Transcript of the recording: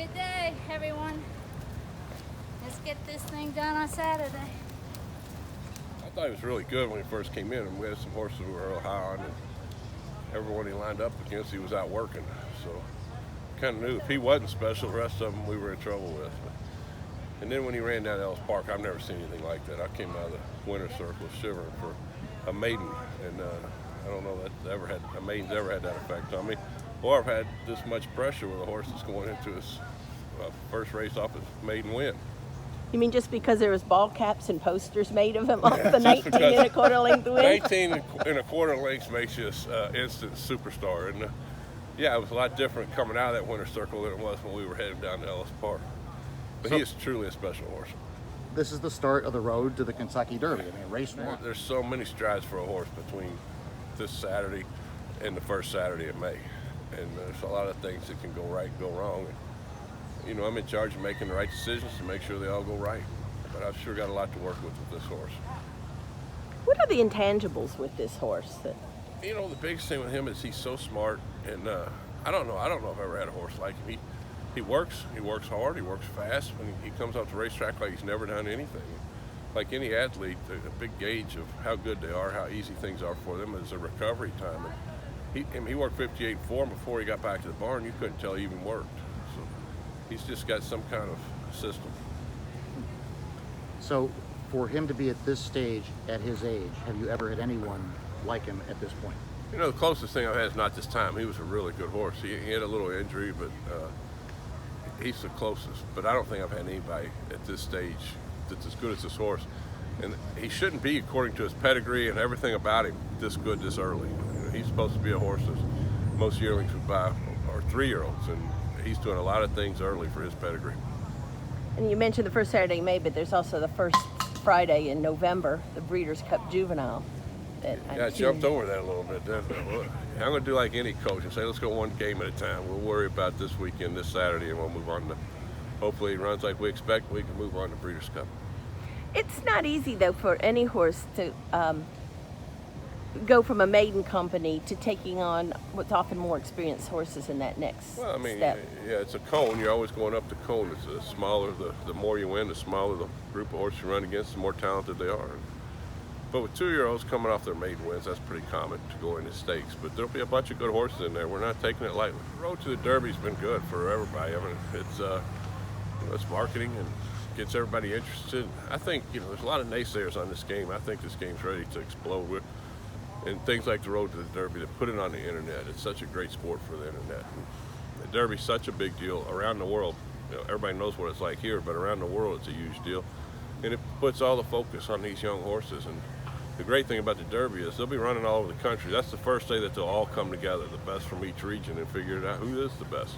Good day, everyone. Let's get this thing done on Saturday. I thought he was really good when he first came in, and we had some horses we were real high on, and everyone he lined up against, he was out working. So kind of knew if he wasn't special, the rest of them we were in trouble with. And then when he ran down Ellis Park, I've never seen anything like that. I came out of the winner's circle shivering for a maiden, and I don't know that a maiden's ever had that effect on me, or I've had this much pressure with a horse that's going into his first race off his maiden win. You mean just because there was ball caps and posters made of him off the 19 and a quarter length win? 19 and a quarter lengths makes you an instant superstar. And yeah, it was a lot different coming out of that winner's circle than it was when we were heading down to Ellis Park. But he is truly a special horse. This is the start of the road to the Kentucky Derby. I mean, race one. There's so many strides for a horse between this Saturday and the first Saturday of May. And there's a lot of things that can go right and go wrong. And, you know, I'm in charge of making the right decisions to make sure they all go right. But I've sure got a lot to work with this horse. What are the intangibles with this horse? You know, the biggest thing with him is he's so smart, and I don't know if I've ever had a horse like him. He works hard, he works fast. When he comes off the racetrack like he's never done anything. Like any athlete, a big gauge of how good they are, how easy things are for them is a recovery time. And he worked 58 form before he got back to the barn. You couldn't tell he even worked. So he's just got some kind of system. So for him to be at this stage at his age, have you ever had anyone like him at this point? You know, the closest thing I've had is not this time. He was a really good horse. He had a little injury, but he's the closest. But I don't think I've had anybody at this stage that's as good as this horse. And he shouldn't be, according to his pedigree and everything about him, this good this early. You know, he's supposed to be a horse that most yearlings would buy are 3-year-olds, and he's doing a lot of things early for his pedigree. And you mentioned the first Saturday in May, but there's also the first Friday in November, the Breeders Cup Juvenile. I jumped over that a little bit. I'm going to do like any coach and say, let's go one game at a time. We'll worry about this weekend, this Saturday, and we'll move on to, hopefully it runs like we expect, we can move on to Breeders' Cup. It's not easy, though, for any horse to go from a maiden company to taking on what's often more experienced horses in that next Well, I mean, step. yeah, it's a cone. You're always going up the cone. It's the smaller, the more you win, the smaller the group of horses you run against, the more talented they are. But with 2-year-olds coming off their maiden wins, that's pretty common to go into stakes. But there'll be a bunch of good horses in there. We're not taking it lightly. The road to the Derby's been good for everybody. I mean, it's marketing and gets everybody interested. I think, you know, there's a lot of naysayers on this game. I think this game's ready to explode. And things like the road to the Derby, to put it on the internet. It's such a great sport for the internet. And the Derby's such a big deal around the world. You know, everybody knows what it's like here, but around the world it's a huge deal. And it puts all the focus on these young horses. And the great thing about the Derby is they'll be running all over the country. That's the first day that they'll all come together, the best from each region, and figure it out who is the best.